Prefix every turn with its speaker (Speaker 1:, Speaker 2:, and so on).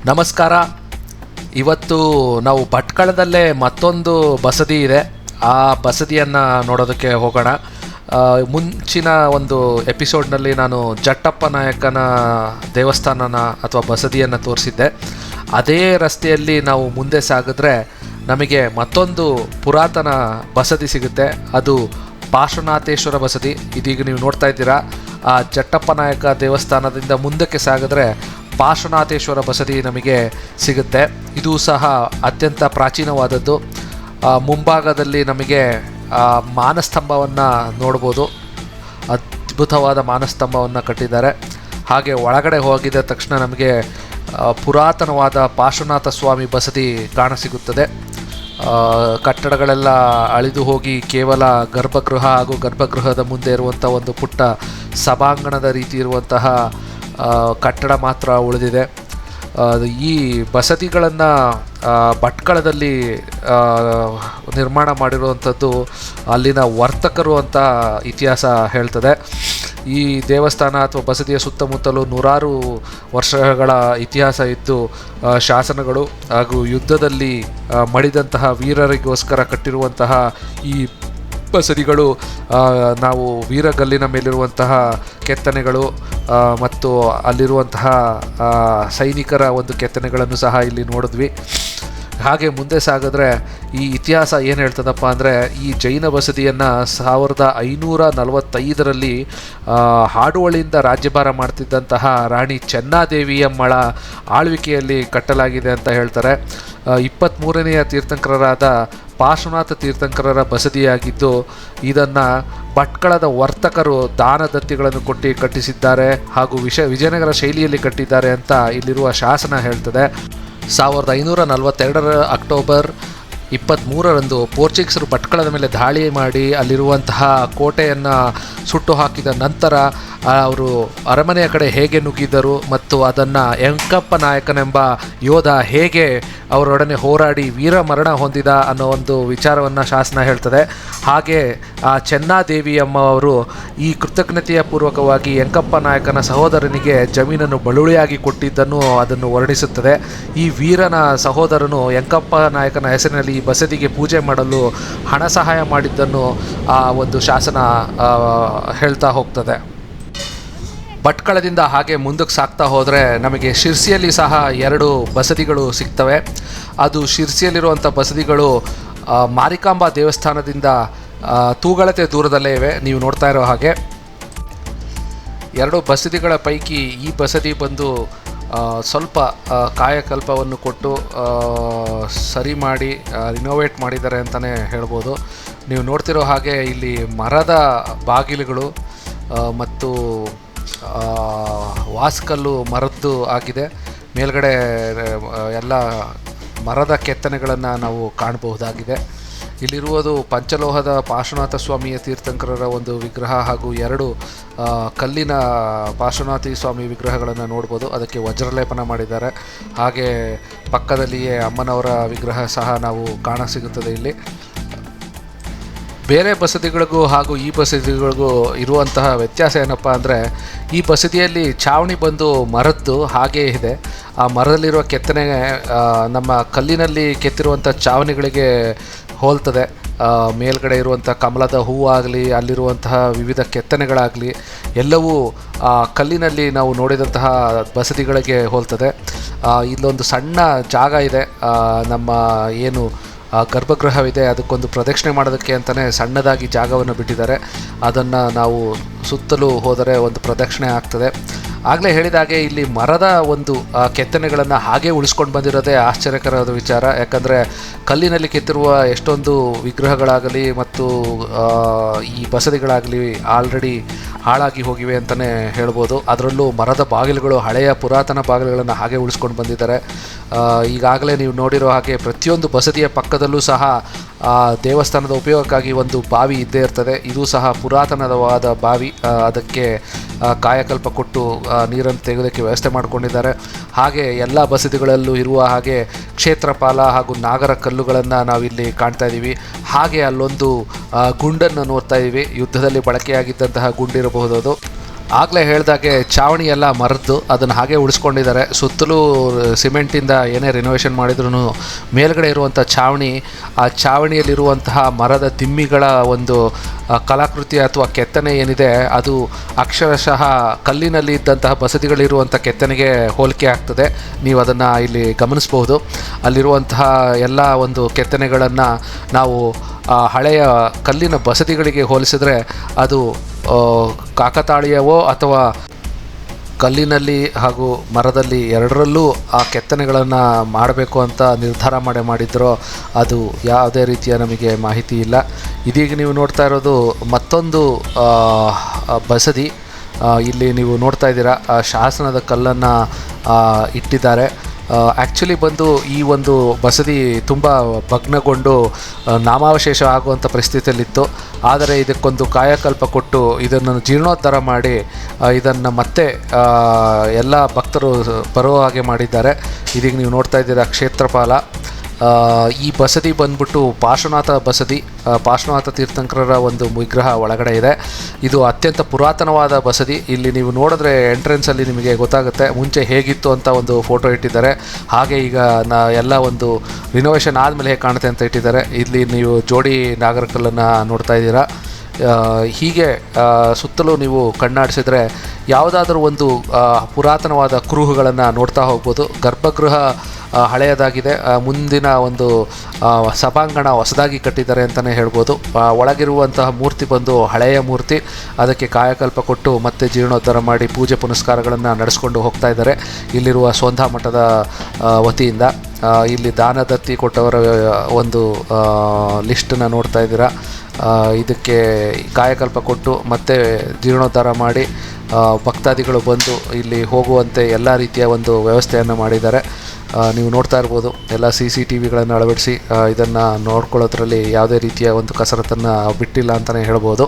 Speaker 1: ನಮಸ್ಕಾರ. ಇವತ್ತು ನಾವು ಭಟ್ಕಳದಲ್ಲೇ ಮತ್ತೊಂದು ಬಸದಿ ಇದೆ. ಆ ಬಸದಿಯನ್ನು ನೋಡೋದಕ್ಕೆ ಹೋಗೋಣ. ಮುಂಚಿನ ಒಂದು ಎಪಿಸೋಡ್ನಲ್ಲಿ ನಾನು ಜಟ್ಟಪ್ಪ ನಾಯಕನ ದೇವಸ್ಥಾನನ ಅಥವಾ ಬಸದಿಯನ್ನು ತೋರಿಸಿದ್ದೆ. ಅದೇ ರಸ್ತೆಯಲ್ಲಿ ನಾವು ಮುಂದೆ ಸಾಗಿದ್ರೆ ನಮಗೆ ಮತ್ತೊಂದು ಪುರಾತನ ಬಸದಿ ಸಿಗುತ್ತೆ. ಅದು ಪಾರ್ಶ್ವನಾಥೇಶ್ವರ ಬಸದಿ. ಇದೀಗ ನೀವು ನೋಡ್ತಾ ಇದ್ದೀರಾ. ಆ ಜಟ್ಟಪ್ಪ ನಾಯಕ ದೇವಸ್ಥಾನದಿಂದ ಮುಂದಕ್ಕೆ ಸಾಗಿದ್ರೆ ಪಾರ್ಶ್ವನಾಥೇಶ್ವರ ಬಸದಿ ನಮಗೆ ಸಿಗುತ್ತೆ. ಇದು ಸಹ ಅತ್ಯಂತ ಪ್ರಾಚೀನವಾದದ್ದು. ಮುಂಭಾಗದಲ್ಲಿ ನಮಗೆ ಮಾನಸ್ತಂಭವನ್ನು ನೋಡ್ಬೋದು. ಅದ್ಭುತವಾದ ಮಾನಸ್ತಂಭವನ್ನು ಕಟ್ಟಿದ್ದಾರೆ. ಹಾಗೆ ಒಳಗಡೆ ಹೋಗಿದ ತಕ್ಷಣ ನಮಗೆ ಪುರಾತನವಾದ ಪಾರ್ಶ್ವನಾಥ ಸ್ವಾಮಿ ಬಸದಿ ಕಾಣಸಿಗುತ್ತದೆ. ಕಟ್ಟಡಗಳೆಲ್ಲ ಅಳಿದು ಹೋಗಿ ಕೇವಲ ಗರ್ಭಗೃಹ ಹಾಗೂ ಗರ್ಭಗೃಹದ ಮುಂದೆ ಇರುವಂಥ ಒಂದು ಪುಟ್ಟ ಸಭಾಂಗಣದ ರೀತಿ ಇರುವಂತಹ ಕಟ್ಟಡ ಮಾತ್ರ ಉಳಿದಿದೆ. ಈ ಬಸದಿಗಳನ್ನು ಭಟ್ಕಳದಲ್ಲಿ ನಿರ್ಮಾಣ ಮಾಡಿರುವಂಥದ್ದು ಅಲ್ಲಿನ ವರ್ತಕರು ಅಂತ ಇತಿಹಾಸ ಹೇಳ್ತದೆ. ಈ ದೇವಸ್ಥಾನ ಅಥವಾ ಬಸದಿಯ ಸುತ್ತಮುತ್ತಲೂ ನೂರಾರು ವರ್ಷಗಳ ಇತಿಹಾಸ ಇದ್ದು ಶಾಸನಗಳು ಹಾಗೂ ಯುದ್ಧದಲ್ಲಿ ಮಡಿದಂತಹ ವೀರರಿಗೋಸ್ಕರ ಕಟ್ಟಿರುವಂತಹ ಈ ಬಸದಿಗಳು ನಾವು ವೀರಗಲ್ಲಿನ ಮೇಲಿರುವಂತಹ ಕೆತ್ತನೆಗಳು ಮತ್ತು ಅಲ್ಲಿರುವಂತಹ ಸೈನಿಕರ ಒಂದು ಕೆತ್ತನೆಗಳನ್ನು ಸಹ ಇಲ್ಲಿ ನೋಡಿದ್ವಿ. ಹಾಗೆ ಮುಂದೆ ಸಾಗಿದ್ರೆ ಈ ಇತಿಹಾಸ ಏನು ಹೇಳ್ತದಪ್ಪ ಅಂದರೆ, ಈ ಜೈನ ಬಸದಿಯನ್ನು 1545ರಲ್ಲಿ ಹಾಡುವಳಿಯಿಂದ ರಾಜ್ಯಭಾರ ಮಾಡ್ತಿದ್ದಂತಹ ರಾಣಿ ಚೆನ್ನಾದೇವಿಯಮ್ಮಳ ಆಳ್ವಿಕೆಯಲ್ಲಿ ಕಟ್ಟಲಾಗಿದೆ ಅಂತ ಹೇಳ್ತಾರೆ. 23ನೆಯ ತೀರ್ಥಂಕರರಾದ ಪಾರ್ಶ್ವನಾಥ ತೀರ್ಥಂಕರರ ಬಸದಿಯಾಗಿದ್ದು ಇದನ್ನು ಭಟ್ಕಳದ ವರ್ತಕರು ದಾನದತ್ತಿಗಳನ್ನು ಕೊಟ್ಟು ಕಟ್ಟಿಸಿದ್ದಾರೆ ಹಾಗೂ ವಿಜಯನಗರ ಶೈಲಿಯಲ್ಲಿ ಕಟ್ಟಿದ್ದಾರೆ ಅಂತ ಇಲ್ಲಿರುವ ಶಾಸನ ಹೇಳ್ತದೆ. 1542 ಅಕ್ಟೋಬರ್ 23ರಂದು ಪೋರ್ಚುಗೀಸರು ಭಟ್ಕಳದ ಮೇಲೆ ದಾಳಿ ಮಾಡಿ ಅಲ್ಲಿರುವಂತಹ ಕೋಟೆಯನ್ನು ಸುಟ್ಟು ಹಾಕಿದ ನಂತರ ಅವರು ಅರಮನೆಯ ಕಡೆ ಹೇಗೆ ನುಗ್ಗಿದ್ದರು ಮತ್ತು ಅದನ್ನು ಎಂಕಪ್ಪ ನಾಯಕನೆಂಬ ಯೋಧ ಹೇಗೆ ಅವರೊಡನೆ ಹೋರಾಡಿ ವೀರಮರಣ ಹೊಂದಿದ ಅನ್ನೋ ಒಂದು ವಿಚಾರವನ್ನು ಶಾಸನ ಹೇಳ್ತದೆ. ಹಾಗೆ ಆ ಚೆನ್ನಾದೇವಿಯಮ್ಮ ಅವರು ಈ ಕೃತಜ್ಞತೆಯ ಪೂರ್ವಕವಾಗಿ ಎಂಕಪ್ಪ ನಾಯಕನ ಸಹೋದರನಿಗೆ ಜಮೀನನ್ನು ಬಳುವಳಿಯಾಗಿ ಕೊಟ್ಟಿದ್ದನ್ನು ಅದನ್ನು ವರ್ಣಿಸುತ್ತದೆ. ಈ ವೀರನ ಸಹೋದರನು ಎಂಕಪ್ಪ ನಾಯಕನ ಹೆಸರಿನಲ್ಲಿ ಈ ಬಸದಿಗೆ ಪೂಜೆ ಮಾಡಲು ಹಣ ಸಹಾಯ ಮಾಡಿದ್ದನ್ನು ಆ ಒಂದು ಶಾಸನ ಹೇಳ್ತಾ ಹೋಗ್ತದೆ. ಭಟ್ಕಳದಿಂದ ಹಾಗೆ ಮುಂದಕ್ಕೆ ಸಾಗ್ತಾ ಹೋದರೆ ನಮಗೆ ಶಿರ್ಸಿಯಲ್ಲಿ ಸಹ 2 ಬಸದಿಗಳು ಸಿಗ್ತವೆ. ಅದು ಶಿರ್ಸಿಯಲ್ಲಿರುವಂಥ ಬಸದಿಗಳು ಮಾರಿಕಾಂಬಾ ದೇವಸ್ಥಾನದಿಂದ ತೂಗಳತೆ ದೂರದಲ್ಲೇ ಇವೆ. ನೀವು ನೋಡ್ತಾ ಇರೋ ಹಾಗೆ 2 ಬಸದಿಗಳ ಪೈಕಿ ಈ ಬಸದಿ ಬಂದು ಸ್ವಲ್ಪ ಕಾಯಕಲ್ಪವನ್ನು ಕೊಟ್ಟು ಸರಿ ಮಾಡಿ ರಿನೋವೇಟ್ ಮಾಡಿದ್ದಾರೆ ಅಂತಲೇ ಹೇಳ್ಬೋದು. ನೀವು ನೋಡ್ತಿರೋ ಹಾಗೆ ಇಲ್ಲಿ ಮರದ ಬಾಗಿಲುಗಳು ಮತ್ತು ವಾಸ್ಕಲ್ಲು ಮರದ್ದು ಆಗಿದೆ. ಮೇಲ್ಗಡೆ ಎಲ್ಲ ಮರದ ಕೆತ್ತನೆಗಳನ್ನು ನಾವು ಕಾಣಬಹುದಾಗಿದೆ. ಇಲ್ಲಿರುವುದು ಪಂಚಲೋಹದ ಪಾರ್ಶ್ವನಾಥ ಸ್ವಾಮಿಯ ತೀರ್ಥಂಕರರ ಒಂದು ವಿಗ್ರಹ ಹಾಗೂ 2 ಕಲ್ಲಿನ ಪಾರ್ಶ್ವನಾಥಿ ಸ್ವಾಮಿ ವಿಗ್ರಹಗಳನ್ನು ನೋಡ್ಬೋದು. ಅದಕ್ಕೆ ವಜ್ರಲೇಪನ ಮಾಡಿದ್ದಾರೆ. ಹಾಗೆ ಪಕ್ಕದಲ್ಲಿಯೇ ಅಮ್ಮನವರ ವಿಗ್ರಹ ಸಹ ನಾವು ಕಾಣಸಿಗುತ್ತದೆ. ಇಲ್ಲಿ ಬೇರೆ ಬಸದಿಗಳಿಗೂ ಹಾಗೂ ಈ ಬಸದಿಗಳಿಗೂ ಇರುವಂತಹ ವ್ಯತ್ಯಾಸ ಏನಪ್ಪ ಅಂದರೆ, ಈ ಬಸದಿಯಲ್ಲಿ ಛಾವಣಿ ಬಂದು ಮರದ್ದು ಹಾಗೇ ಇದೆ. ಆ ಮರದಲ್ಲಿರುವ ಕೆತ್ತನೆ ನಮ್ಮ ಕಲ್ಲಿನಲ್ಲಿ ಕೆತ್ತಿರುವಂಥ ಛಾವಣಿಗಳಿಗೆ ಹೋಲ್ತದೆ. ಮೇಲ್ಗಡೆ ಇರುವಂಥ ಕಮಲದ ಹೂವಾಗಲಿ ಅಲ್ಲಿರುವಂತಹ ವಿವಿಧ ಕೆತ್ತನೆಗಳಾಗಲಿ ಎಲ್ಲವೂ ಕಲ್ಲಿನಲ್ಲಿ ನಾವು ನೋಡಿದಂತಹ ಬಸದಿಗಳಿಗೆ ಹೋಲ್ತದೆ. ಇಲ್ಲೊಂದು ಸಣ್ಣ ಜಾಗ ಇದೆ. ನಮ್ಮ ಏನು ಗರ್ಭಗೃಹವಿದೆ ಅದಕ್ಕೊಂದು ಪ್ರದಕ್ಷಿಣೆ ಮಾಡೋದಕ್ಕೆ ಅಂತಲೇ ಸಣ್ಣದಾಗಿ ಜಾಗವನ್ನು ಬಿಟ್ಟಿದ್ದಾರೆ. ಅದನ್ನು ನಾವು ಸುತ್ತಲೂ ಹೋದರೆ ಒಂದು ಪ್ರದಕ್ಷಿಣೆ ಆಗ್ತದೆ. ಆಗಲೇ ಹೇಳಿದಾಗೆ ಇಲ್ಲಿ ಮರದ ಒಂದು ಕೆತ್ತನೆಗಳನ್ನು ಹಾಗೆ ಉಳಿಸ್ಕೊಂಡು ಬಂದಿರೋದೇ ಆಶ್ಚರ್ಯಕರವಾದ ವಿಚಾರ. ಯಾಕಂದರೆ ಕಲ್ಲಿನಲ್ಲಿ ಕೆತ್ತಿರುವ ಎಷ್ಟೊಂದು ವಿಗ್ರಹಗಳಾಗಲಿ ಮತ್ತು ಈ ಬಸದಿಗಳಾಗಲಿ ಆಲ್ರೆಡಿ ಹಾಳಾಗಿ ಹೋಗಿವೆ ಅಂತಲೇ ಹೇಳ್ಬೋದು. ಅದರಲ್ಲೂ ಮರದ ಬಾಗಿಲುಗಳು, ಹಳೆಯ ಪುರಾತನ ಬಾಗಿಲುಗಳನ್ನು ಹಾಗೆ ಉಳಿಸ್ಕೊಂಡು ಬಂದಿದ್ದಾರೆ. ಈಗಾಗಲೇ ನೀವು ನೋಡಿರೋ ಹಾಗೆ ಪ್ರತಿಯೊಂದು ಬಸದಿಯ ಪಕ್ಕದಲ್ಲೂ ಸಹ ದೇವಸ್ಥಾನದ ಉಪಯೋಗಕ್ಕಾಗಿ ಒಂದು ಬಾವಿ ಇದ್ದೇ ಇರ್ತದೆ. ಇದು ಸಹ ಪುರಾತನವಾದ ಬಾವಿ. ಅದಕ್ಕೆ ಕಾಯಕಲ್ಪ ಕೊಟ್ಟು ನೀರನ್ನು ತೆಗೆಯೋದಕ್ಕೆ ವ್ಯವಸ್ಥೆ ಮಾಡಿಕೊಂಡಿದ್ದಾರೆ. ಹಾಗೆ ಎಲ್ಲ ಬಸದಿಗಳಲ್ಲೂ ಇರುವ ಹಾಗೆ ಕ್ಷೇತ್ರಪಾಲ ಹಾಗೂ ನಾಗರ ಕಲ್ಲುಗಳನ್ನು ನಾವಿಲ್ಲಿ ಕಾಣ್ತಾ ಇದ್ದೀವಿ. ಹಾಗೆ ಅಲ್ಲೊಂದು ಗುಂಡನ್ನು ನೋಡ್ತಾ ಇದ್ದೀವಿ. ಯುದ್ಧದಲ್ಲಿ ಬಳಕೆಯಾಗಿದ್ದಂತಹ ಗುಂಡಿರಬಹುದು ಅದು. ಆಗಲೇ ಹೇಳ್ದಾಗೆ ಚಾವಣಿ ಎಲ್ಲ ಮರದ್ದು ಅದನ್ನು ಹಾಗೆ ಉಳಿಸ್ಕೊಂಡಿದ್ದಾರೆ. ಸುತ್ತಲೂ ಸಿಮೆಂಟಿಂದ ಏನೇ ರಿನೋವೇಷನ್ ಮಾಡಿದ್ರೂ ಮೇಲ್ಗಡೆ ಇರುವಂಥ ಚಾವಣಿ, ಆ ಚಾವಣಿಯಲ್ಲಿರುವಂತಹ ಮರದ ದಿಮ್ಮಿಗಳ ಒಂದು ಕಲಾಕೃತಿ ಅಥವಾ ಕೆತ್ತನೆ ಏನಿದೆ ಅದು ಅಕ್ಷರಶಃ ಕಲ್ಲಿನಲ್ಲಿ ಇದ್ದಂತಹ ಬಸದಿಗಳಿರುವಂಥ ಕೆತ್ತನೆಗೆ ಹೋಲಿಕೆ ಆಗ್ತದೆ. ನೀವು ಅದನ್ನು ಇಲ್ಲಿ ಗಮನಿಸ್ಬೋದು. ಅಲ್ಲಿರುವಂತಹ ಎಲ್ಲ ಒಂದು ಕೆತ್ತನೆಗಳನ್ನು ನಾವು ಹಳೆಯ ಕಲ್ಲಿನ ಬಸದಿಗಳಿಗೆ ಹೋಲಿಸಿದ್ರೆ ಅದು ಕಾಕತಾಳೀಯವೋ ಅಥವಾ ಕಲ್ಲಿನಲ್ಲಿ ಹಾಗೂ ಮರದಲ್ಲಿ ಎರಡರಲ್ಲೂ ಆ ಕೆತ್ತನೆಗಳನ್ನು ಮಾಡಬೇಕು ಅಂತ ನಿರ್ಧಾರ ಮಾಡಿದ್ದರೋ ಅದು ಯಾವುದೇ ರೀತಿಯ ನಮಗೆ ಮಾಹಿತಿ ಇಲ್ಲ. ಇದೀಗ ನೀವು ನೋಡ್ತಾ ಇರೋದು ಮತ್ತೊಂದು ಬಸದಿ. ಇಲ್ಲಿ ನೀವು ನೋಡ್ತಾ ಇದ್ದೀರಾ ಶಾಸನದ ಕಲ್ಲನ್ನು ಇಟ್ಟಿದ್ದಾರೆ. ಆ್ಯಕ್ಚುಲಿ ಬಂದು ಈ ಒಂದು ಬಸದಿ ತುಂಬ ಭಗ್ನಗೊಂಡು ನಾಮಾವಶೇಷ ಆಗುವಂಥ ಪರಿಸ್ಥಿತಿಯಲ್ಲಿತ್ತು. ಆದರೆ ಇದಕ್ಕೊಂದು ಕಾಯಕಲ್ಪ ಕೊಟ್ಟು ಇದನ್ನು ಜೀರ್ಣೋದ್ಧಾರ ಮಾಡಿ ಇದನ್ನು ಮತ್ತೆ ಎಲ್ಲ ಭಕ್ತರು ಬರೋ ಹಾಗೆ ಮಾಡಿದ್ದಾರೆ. ಇದೀಗ ನೀವು ನೋಡ್ತಾ ಇದ್ದೀರಾ ಕ್ಷೇತ್ರಪಾಲ. ಈ ಬಸದಿ ಬಂದ್ಬಿಟ್ಟು ಪಾರ್ಶ್ವನಾಥ ಬಸದಿ, ಪಾರ್ಶ್ವನಾಥ ತೀರ್ಥಂಕರರ ಒಂದು ವಿಗ್ರಹ ಒಳಗಡೆ ಇದೆ. ಇದು ಅತ್ಯಂತ ಪುರಾತನವಾದ ಬಸದಿ. ಇಲ್ಲಿ ನೀವು ನೋಡಿದ್ರೆ ಎಂಟ್ರೆನ್ಸಲ್ಲಿ ನಿಮಗೆ ಗೊತ್ತಾಗುತ್ತೆ ಮುಂಚೆ ಹೇಗಿತ್ತು ಅಂತ ಒಂದು ಫೋಟೋ ಇಟ್ಟಿದ್ದಾರೆ. ಹಾಗೆ ಈಗ ಎಲ್ಲ ಒಂದು ರಿನೋವೇಷನ್ ಆದಮೇಲೆ ಹೇಗೆ ಕಾಣುತ್ತೆ ಅಂತ ಇಟ್ಟಿದ್ದಾರೆ. ಇಲ್ಲಿ ನೀವು ಜೋಡಿ ನಾಗರಕಲ್ಲನ್ನು ನೋಡ್ತಾ ಇದ್ದೀರಾ. ಹೀಗೆ ಸುತ್ತಲೂ ನೀವು ಕಣ್ಣಾಡಿಸಿದರೆ ಯಾವುದಾದ್ರೂ ಒಂದು ಪುರಾತನವಾದ ಕುರುಹುಗಳನ್ನು ನೋಡ್ತಾ ಹೋಗ್ಬೋದು. ಗರ್ಭಗೃಹ ಹಳೆಯದಾಗಿದೆ. ಮುಂದಿನ ಒಂದು ಸಭಾಂಗಣ ಹೊಸದಾಗಿ ಕಟ್ಟಿದ್ದಾರೆ ಅಂತಲೇ ಹೇಳ್ಬೋದು. ಒಳಗಿರುವಂತಹ ಮೂರ್ತಿ ಬಂದು ಹಳೆಯ ಮೂರ್ತಿ. ಅದಕ್ಕೆ ಕಾಯಕಲ್ಪ ಕೊಟ್ಟು ಮತ್ತೆ ಜೀರ್ಣೋದ್ಧಾರ ಮಾಡಿ ಪೂಜೆ ಪುನಸ್ಕಾರಗಳನ್ನು ನಡೆಸ್ಕೊಂಡು ಹೋಗ್ತಾ ಇದ್ದಾರೆ ಇಲ್ಲಿರುವ ಸೋಂಧಾ ಮಠದ ವತಿಯಿಂದ. ಇಲ್ಲಿ ದಾನದತ್ತಿ ಕೊಟ್ಟವರ ಒಂದು ಲಿಸ್ಟನ್ನು ನೋಡ್ತಾ ಇದ್ದೀರಾ. ಇದಕ್ಕೆ ಕಾಯಕಲ್ಪ ಕೊಟ್ಟು ಮತ್ತೆ ಜೀರ್ಣೋದ್ಧಾರ ಮಾಡಿ ಭಕ್ತಾದಿಗಳು ಬಂದು ಇಲ್ಲಿ ಹೋಗುವಂತೆ ಎಲ್ಲ ರೀತಿಯ ಒಂದು ವ್ಯವಸ್ಥೆಯನ್ನು ಮಾಡಿದ್ದಾರೆ. ನೀವು ನೋಡ್ತಾ ಇರ್ಬೋದು ಎಲ್ಲ CCTVಗಳನ್ನು ಅಳವಡಿಸಿ ಇದನ್ನು ನೋಡ್ಕೊಳ್ಳೋದ್ರಲ್ಲಿ ಯಾವುದೇ ರೀತಿಯ ಒಂದು ಕಸರತ್ತನ್ನು ಬಿಟ್ಟಿಲ್ಲ ಅಂತಲೇ ಹೇಳ್ಬೋದು.